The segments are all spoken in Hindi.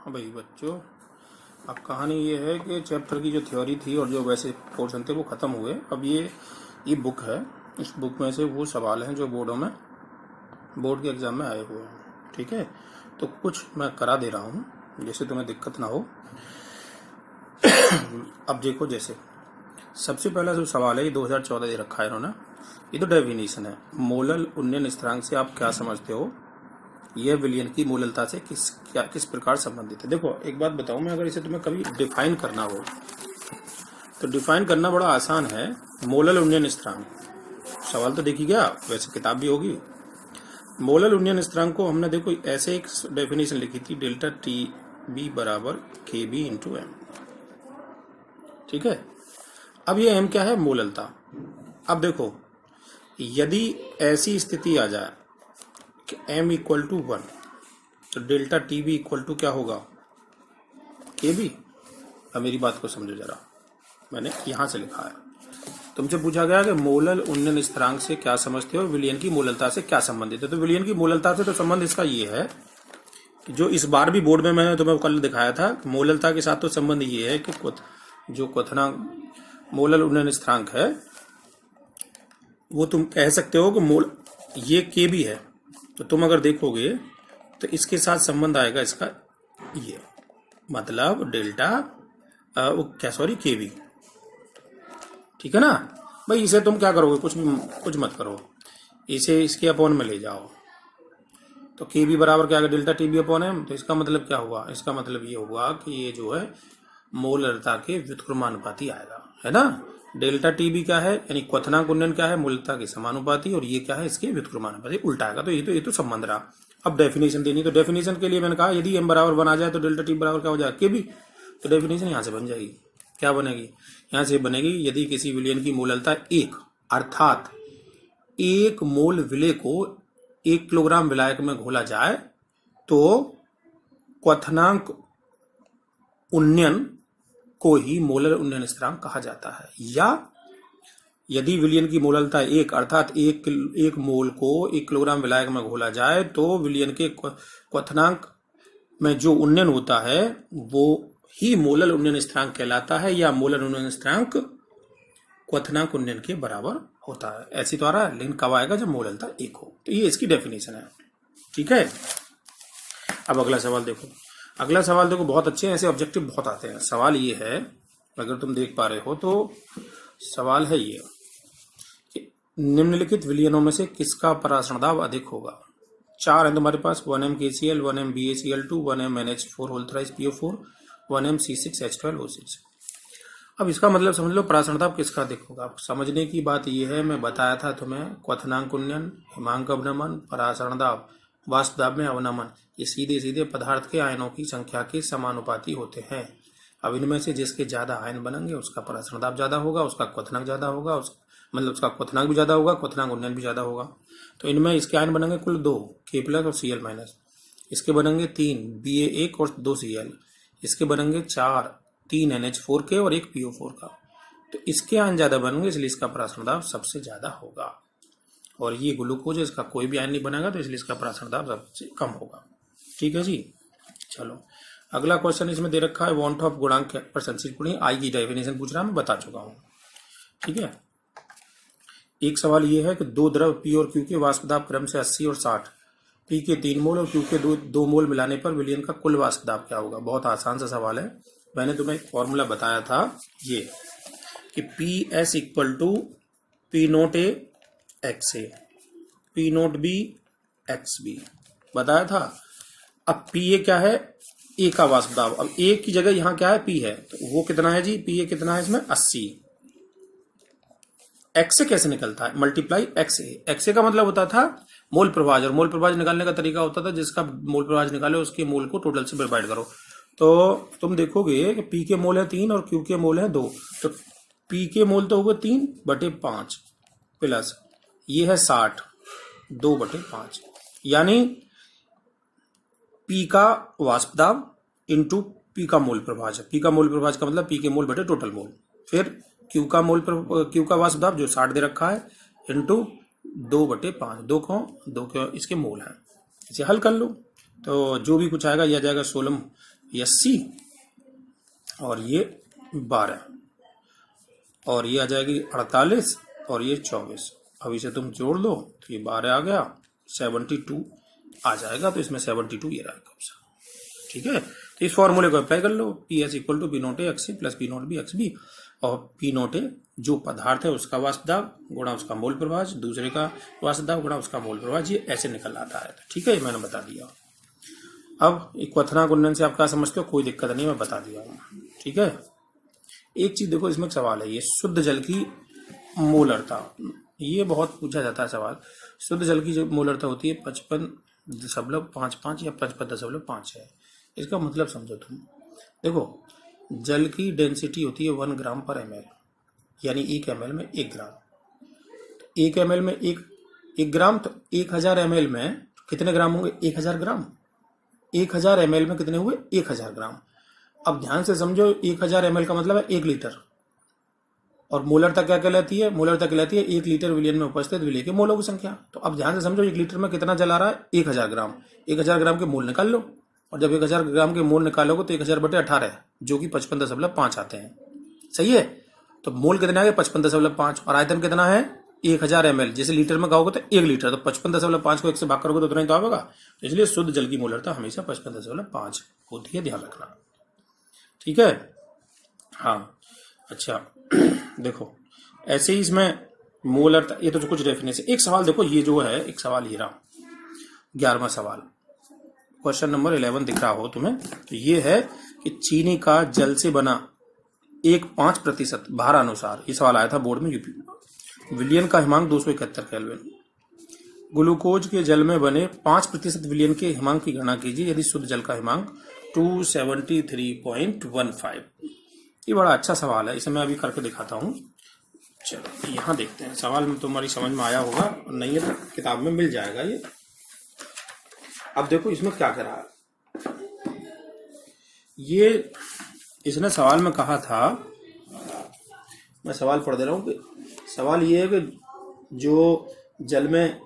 हाँ भाई बच्चों, अब कहानी ये है कि चैप्टर की जो थ्योरी थी और जो वैसे पोर्शन थे वो ख़त्म हुए। अब ये बुक है, इस बुक में से वो सवाल हैं जो बोर्ड के एग्ज़ाम में आए हुए हैं। ठीक है, तो कुछ मैं करा दे रहा हूँ जैसे तुम्हें दिक्कत ना हो। अब देखो, जैसे सबसे पहला जो सवाल है ये 2014 दे रखा है इन्होंने। ये तो डेफिनेशन है, मोलल उन्नयन स्थिरांक से आप क्या समझते हो, यह विलयन की मूललता से किस प्रकार संबंधित है। देखो एक बात बताऊं मैं, अगर इसे तुम्हें कभी डिफाइन करना हो तो डिफाइन करना बड़ा आसान है। मोलल उन्नयन स्थिरांक, सवाल तो देखी गया, वैसे किताब भी होगी। मोलल उन्नयन स्थिरांक को हमने देखो ऐसे एक डेफिनेशन लिखी थी, डेल्टा टी बी बराबर के बी इंटू एम। ठीक है, अब ये एम क्या है, मोललता। अब देखो, यदि ऐसी स्थिति आ जाए कि m इक्वल टू 1 तो delta T B equal to क्या होगा, के बी। अब मेरी बात को समझो जरा, मैंने यहां से लिखा है। तुमसे पूछा गया कि मोलल उन्नयन स्थिरांक से क्या समझते हो, विलयन की मूललता से क्या संबंधित है। तो विलयन की मूललता से तो संबंध इसका ये है कि जो इस बार भी बोर्ड में मैंने तुम्हें कल दिखाया था, मूललता के साथ तो संबंध ये है कि जो क्वथनांक मोलल उन्नयन स्थिरांक है वो तुम कह सकते हो कि ये के बी है। तो तुम अगर देखोगे तो इसके साथ संबंध आएगा इसका, ये मतलब डेल्टा के बी। ठीक है ना भाई। इसे तुम क्या करोगे, कुछ मत करो, इसे इसके अपॉन में ले जाओ। तो के बी बराबर क्या, delta T B upon M. तो इसका मतलब क्या हुआ, इसका मतलब ये हुआ कि ये जो है मोलरता के व्युत्क्रमानुपाती आएगा, है ना। डेल्टा टी बी क्या है, यानी क्वथनांक उन्नयन क्या है, मूलता के समानुपाती, और ये क्या है, इसके व्युत्क्रमानुपाती, उल्टा आएगा। तो ये तो संबंध रहा। अब डेफिनेशन देनी, तो डेफिनेशन के लिए मैंने कहा यदि एम बराबर 1 आ जाए तो डेल्टा टी बराबर क्या हो जाएगा, के बी। तो डेफिनेशन यहां से बन जाएगी, क्या बनेगी, यहां से बनेगी, यदि किसी विलयन की मूललता 1 अर्थात 1 मोल विलय को 1 किलोग्राम विलायक में घोला जाए तो क्वथनांक उन्नयन को ही मोलर उन्नयन स्थिरांक कहा जाता है। या यदि विलयन की मोललता 1 अर्थात 1 मोल को 1 किलोग्राम विलायक में घोला जाए तो विलयन के क्वथनांक में जो उन्नयन होता है वो ही मोलल उन्नयन स्थिरांक कहलाता है, या मोलल उन्नयन स्थिरांक क्वथनांक उन्नयन के बराबर होता है। ऐसी तो आ रहा है, लेकिन कब आएगा, जब मोललता 1 हो। तो ये इसकी डेफिनेशन है। ठीक है, अब अगला सवाल देखो। अगला सवाल देखो, बहुत अच्छे हैं, ऐसे ऑब्जेक्टिव बहुत आते हैं। सवाल ये है, अगर तुम देख पा रहे हो तो सवाल है ये कि निम्नलिखित विलयनों में से किसका परासरण दाब अधिक होगा। 4 है तुम्हारे पास, 1m KCl, 1m BaCl2, 1m NH4 whole thrice PO4, 1m C6H12O6। अब इसका मतलब समझ लो परासरण दाब किसका अधिक होगा। समझने की बात यह है, मैं बताया था तुम्हें, क्वथनांक उन्नयन, हिमांक अवनमन, परासरण दाब, वाष्प दाब में अवनमन, ये सीधे सीधे पदार्थ के आयनों की संख्या के समानुपाती होते हैं। अब इनमें से जिसके ज्यादा आयन बनेंगे उसका परासरण दाब ज्यादा होगा, उसका क्वथनांक ज्यादा होगा, मतलब उसका क्वथनांक भी ज्यादा होगा, क्वथनांक उन्नयन भी ज्यादा होगा। तो इनमें इसके आयन बनेंगे कुल 2, K+ और Cl-। इसके बनेंगे 3, Ba1 और 2 Cl। इसके बनेंगे 4, 3 NH4 के और 1 PO4 का। तो इसके आयन ज्यादा बनेंगे, इसलिए इसका परासरण दाब सबसे ज्यादा होगा। और ये ग्लूकोज है, इसका कोई भी आयन नहीं बनेगा, तो इसलिए इसका परासरण दाब सबसे कम होगा। ठीक है जी, चलो अगला क्वेश्चन इसमें दे रखा है, वॉन ऑफ गुणांक पर संचित गुणी। आई की डेफिनेशन पूछ रहा है, मैं बता चुका हूं। ठीक है, एक सवाल ये है कि 2 द्रव पी और क्यू के वाष्प दाब क्रम से 80 और 60, पी के 3 मोल और क्यू के 2 मोल मिलाने पर विलयन का कुल वाष्प दाब क्या होगा। बहुत आसान सा सवाल है। मैंने तुम्हें एक फॉर्मूला बताया था ये कि P S equal to P note A X A, P note B X B बताया था। अब पी ए क्या है, ए का वाष्प दाब। अब ए की जगह यहां क्या है, पी है, तो वो कितना है जी, पी ए कितना है इसमें 80। एक्स से कैसे निकलता है, मल्टीप्लाई एक्स ए। एक्स ए का मतलब होता था मोल प्रभाज, और मोल प्रभाज निकालने का तरीका होता था जिसका मोल प्रभाज निकाले उसके मोल को टोटल से डिवाइड करो। तो तुम देखोगे कि पी के मोल है 3 और क्यू के मोल है 2, तो पी के मोल तो हुए 3/5 प्लस ये है 60, 2/5, यानी पी का वाष्प दाब इंटू पी का मोल प्रभाज। पी का मोल प्रभाज का मतलब पी के मोल बटे टोटल मोल, फिर क्यू का वाष्प दाब जो 60 दे रखा है इंटू 2/5, 2 इसके मोल हैं। इसे हल कर लो तो जो भी कुछ आएगा यह जाएगा 16 ये 80 और ये 12 और ये आ जाएगी 48 और ये 24। अब इसे तुम जोड़ लो तो ये 12 आ गया, 72 आ जाएगा। तो इसमें 72 ये रहेगा ऑप्शन। ठीक है, तो इस फॉर्मूले को अप्लाई कर लो। P S equal to P note A X plus P note B X B, और पी नोट ए जो पदार्थ है उसका वाष्प दाब गुणा उसका मोल प्रवाह, दूसरे का वाष्प दाब गुणा उसका मोल प्रवाह, ये ऐसे निकल आता है। ठीक है, ये मैंने बता दिया। अब क्वथना गुणन से आप क्या समझते हो, कोई दिक्कत नहीं, मैं बता दिया हूँ। ठीक है, एक चीज देखो, इसमें एक सवाल है, ये शुद्ध जल की मोलरता, ये बहुत पूछा जाता है सवाल। शुद्ध जल की जो मोलरता होती है 55.55 या 55.5 है। इसका मतलब समझो तुम, देखो जल की डेंसिटी होती है 1 ग्राम पर ml, यानी 1 ml में 1 ग्राम। 1 ml में एक ग्राम, तो 1000 ml में कितने ग्राम होंगे, 1000 ग्राम। 1000 ml में कितने हुए, 1000 ग्राम। अब ध्यान से समझो, 1000 ml का मतलब है 1 लीटर। और मोलरता क्या कहलाती है, मोलरता कहलाती है 1 लीटर विलयन में उपस्थित विलय के मोलों की संख्या। तो अब ध्यान से समझो, 1 लीटर में कितना जल आ रहा है, 1000 ग्राम। 1000 ग्राम के मोल निकाल लो, और जब 1000 ग्राम के मोल निकालोगे तो 1000/18 जो कि 55.5 आते हैं। सही है, तो मोल कितने आ गए, 55.5, और आयतन कितना है 1000 ml। जैसे लीटर में कहोगे तो 1 लीटर, तो 55.5 को 1 से भाग करोगे तो उतना ही तो आएगा। तो इसलिए शुद्ध जल की मोलरता हमेशा 55.5 होती है, ध्यान रखना। ठीक है, हाँ अच्छा देखो ऐसे ही इसमें मोलरता, ये तो कुछ डेफिनेशन। एक सवाल देखो, ये जो है एक सवाल ये रहा 11वां सवाल, क्वेश्चन नंबर 11 दिख रहा हो तुम्हें, तो ये है कि चीनी का जल से बना 5% भारानुसार, ये सवाल आया था बोर्ड में यूपी। विलयन का हिमांक 271 केल्विन। ग्लूकोज के जल में बने 5% विलयन के हिमांक की गणना कीजिए यदि शुद्ध जल का हिमांक 273.15। ये बड़ा अच्छा सवाल है, इसे मैं अभी करके दिखाता हूँ। चलो यहाँ देखते हैं, सवाल में तुम्हारी समझ में आया होगा, नहीं है तो किताब में मिल जाएगा ये। अब देखो इसमें क्या कह रहा है, ये इसने सवाल में कहा था, मैं सवाल पढ़ दे रहा हूँ कि सवाल ये है कि जो जल में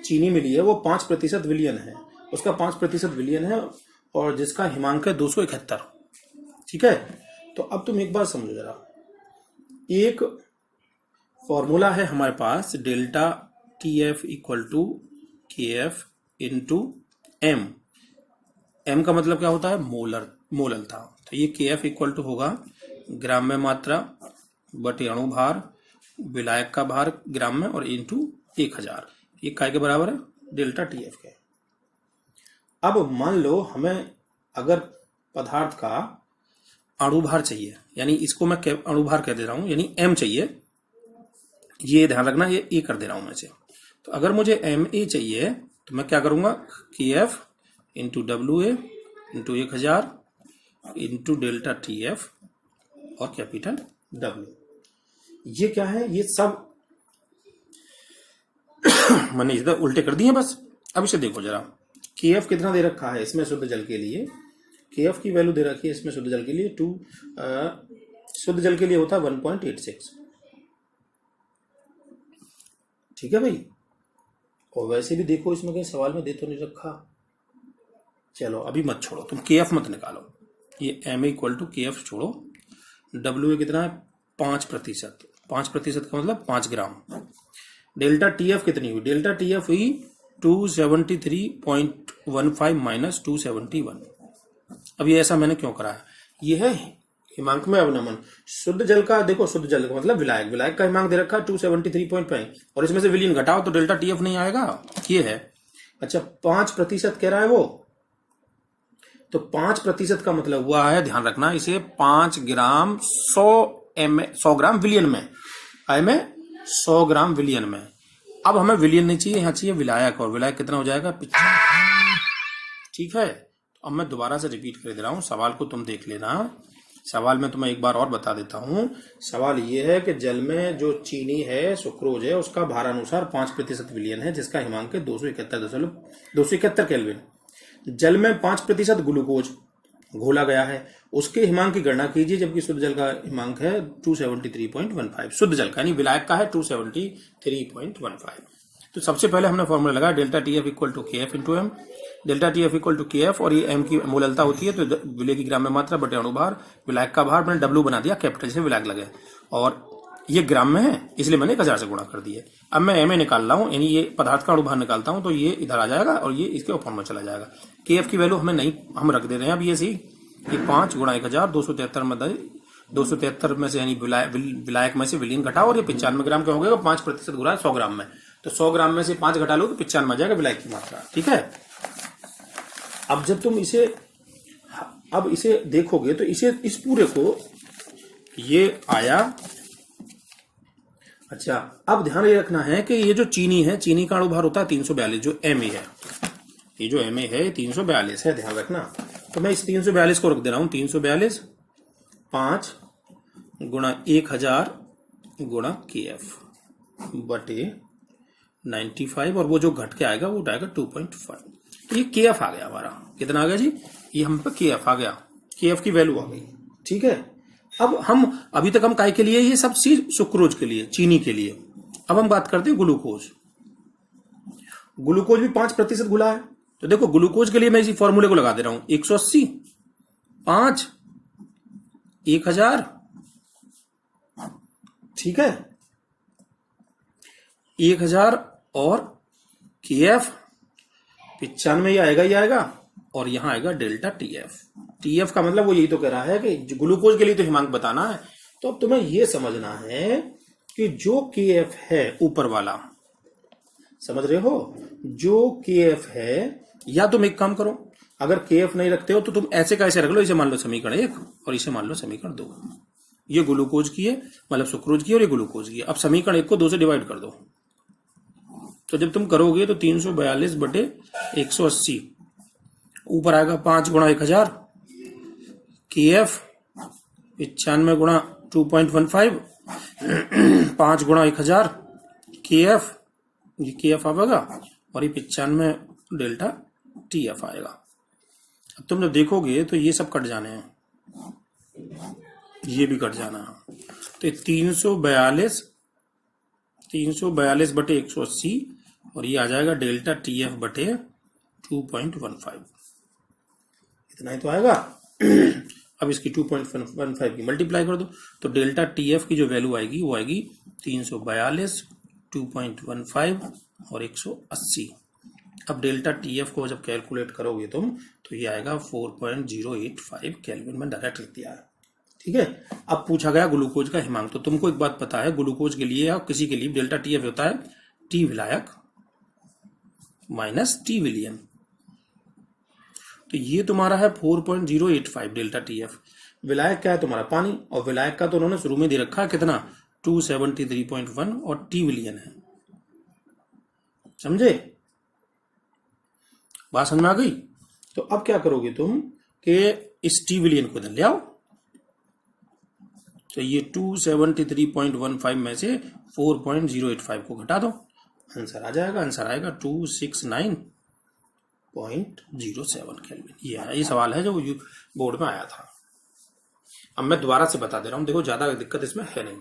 चीनी मिली है वो 5% विलयन है, उसका 5% विलयन है, और जिसका हिमांक है 271। ठीक है, तो अब तुम एक बात समझो जरा, एक फॉर्मूला है हमारे पास, delta T F equal to K F into M. M का मतलब क्या होता है, मोलरता। तो ये के एफ इक्वल टू होगा ग्राम में मात्रा बटे अणु भार, विलायक का भार ग्राम में, और इंटू 1000। ये काय के बराबर है, डेल्टा टी एफ के। अब मान लो हमें अगर पदार्थ का अणु भार चाहिए, यानी इसको मैं अणु भार कह दे रहा हूं, यानी एम चाहिए, ये ध्यान रखना, ये ए कर दे रहा हूं मैं से। तो अगर मुझे एम ए चाहिए तो मैं क्या करूंगा, के F into W A into 1000 into delta T F और कैपिटल डब्ल्यू। ये क्या है, ये सब मैंने इधर उल्टे कर दिए बस। अब इसे देखो जरा, के एफ कितना दे रखा है इसमें शुद्ध जल के लिए, के एफ की वैल्यू दे रखी है इसमें शुद्ध जल के लिए शुद्ध जल के लिए होता है 1.86। ठीक है भाई, और वैसे भी देखो इसमें कहीं सवाल में दे तो नहीं रखा। चलो अभी मत छोड़ो, तुम के एफ मत निकालो, ये M equal to K F छोड़ो, डब्ल्यू ए कितना है 5%। 5% का मतलब 5 ग्राम। डेल्टा टी एफ कितनी हुई, डेल्टा टी एफ हुई 273.15 माइनस 271। अब ये ऐसा मैंने क्यों करा है, ये है हिमांक में अवनमन। शुद्ध जल का देखो, शुद्ध जल का मतलब विलायक, विलायक का हिमांक दे रखा है 273.5, और इसमें से विलीन घटाओ तो डेल्टा टी एफ नहीं आएगा, ये है। अच्छा 5% कह रहा है वो, तो 5% का मतलब हुआ है, ध्यान रखना इसे, 5 ग्राम 100 ग्राम विलियन में, आए में 100 ग्राम विलियन में। अब हमें विलियन नहीं चाहिए, यहाँ चाहिए विलायक, और विलायक कितना हो जाएगा 50। ठीक है, अब मैं दोबारा से रिपीट कर दे रहा हूं, सवाल को तुम देख लेना। सवाल में तुम्हें एक बार और बता देता हूं, सवाल ये है कि जल में जो चीनी है, सुक्रोज है, उसका भारानुसार 5% विलयन है, जिसका हिमांक है 271 केल्विन। जल में 5% ग्लूकोज घोला गया है, उसके हिमांक की गणना कीजिए, जबकि शुद्ध जल का हिमांक है 273.15। शुद्ध जल का यानी विलायक का है 273.15। तो सबसे पहले हमने फॉर्मूला लगाया delta T F equal to K F into M, delta T F equal to K F, और ये एम की मोललता होती है तो विलय की ग्राम में मात्रा बटे अणुभार, विलायक का भार मैंने डब्ल्यू बना दिया कैपिटल से विलायक लगे, और ये ग्राम में है इसलिए मैंने 1000 से गुणा कर दिए। अब मैं एम ए निकाल रहा हूँ, यानी ये पदार्थ का अणुभार निकालता हूँ तो ये इधर आ जाएगा और ये इसके ऊपर में चला जाएगा। के एफ की वैल्यू हमें नहीं, हम रख दे रहे हैं अब ये सी, ये 5 गुणा 1000, 273 में से यानी विलायक में से विलीन घटाओ, और ये 95 ग्राम का हो गया, 5% गुणा 100 ग्राम में, तो 100 ग्राम में से 5 घटा लो तो 95 आ जाएगा विलायक की मात्रा। ठीक है, अब जब तुम इसे अब इसे देखोगे तो इसे इस पूरे को ये आया। अच्छा, अब ध्यान ये रखना है कि ये जो चीनी है, चीनी का अणुभार होता है 342, जो Ma है, ये जो Ma है 342 है, ध्यान रखना। तो मैं इस 342 को रख दे रहा हूं, 342 5 गुणा 1000 गुणा KF बटे 95, और वो जो घट के आएगा वो उठाएगा 2.5। तो ये KF आ गया हमारा, कितना आ गया जी, ये हम पे KF आ गया, KF की वैल्यू आ गई। ठीक है, अब हम अभी तक हम काय के लिए, ये सब चीज सुक्रोज के लिए, चीनी के लिए। अब हम बात करते हैं ग्लूकोज। ग्लूकोज भी 5% घुला है, तो देखो ग्लूकोज के लिए मैं इसी फॉर्मूले को लगा दे रहा हूं, 180 5 1000, ठीक है, 1000 और KF 95 ही आएगा, ही आएगा, और यहां आएगा डेल्टा TF। TF का मतलब वो यही तो कह रहा है कि ग्लूकोज के लिए तो हिमांक बताना है। तो अब तुम्हें यह समझना है कि जो KF है ऊपर वाला, समझ रहे हो, जो KF है, या तुम एक काम करो, अगर KF नहीं रखते हो तो तुम ऐसे का ऐसे रख लो, इसे मान लो समीकरण 1 और इसे मान लो समीकरण 2। ये ग्लूकोज की है, मतलब सुक्रोज की, और ये ग्लूकोज की है। अब समीकरण 1 को 2 से डिवाइड कर दो, तो जब तुम करोगे तो 342 बटे 180, ऊपर आएगा 5 गुणा 1000, KF 95 गुणा 2.15, 5 गुणा 1000 KF, ये KF आएगा, और ये 95 डेल्टा TF आएगा। अब तुम जब देखोगे तो ये सब कट जाने हैं, ये भी कट जाना है, तो 342 बटे 180, और ये आ जाएगा डेल्टा TF बटे 2.15, इतना ही तो आएगा। अब इसकी 2.15 की मल्टीप्लाई कर दो, तो डेल्टा TF की जो वैल्यू आएगी वो आएगी 342, 2.15 और 180। अब डेल्टा TF को जब कैलकुलेट करोगे तुम तो ये आएगा 4.085 केल्विन, में डायरेक्ट लिख दिया है। ठीक है, अब पूछा गया ग्लूकोज का हिमांक, तो तुमको एक बात पता है, ग्लूकोज के लिए या किसी के लिए डेल्टा TF होता है T विलायक माइनस T विलियन। तो ये तुम्हारा है 4.085 डेल्टा TF। विलायक क्या है तुम्हारा, पानी, और विलायक का तो उन्होंने शुरू में दे रखा है कितना, 273.1, और T विलियन है। समझे, बात समझ में आ गई। तो अब क्या करोगे तुम कि इस T विलियन को इधर ले आओ, तो ये 273.15 में से 4.085 को घटा दो, आंसर आ जाएगा, आंसर आएगा 269.07 केल्विन। ये सवाल है जो बोर्ड में आया था। अब मैं दोबारा से बता दे रहा हूं, देखो ज्यादा दिक्कत इसमें है नहीं।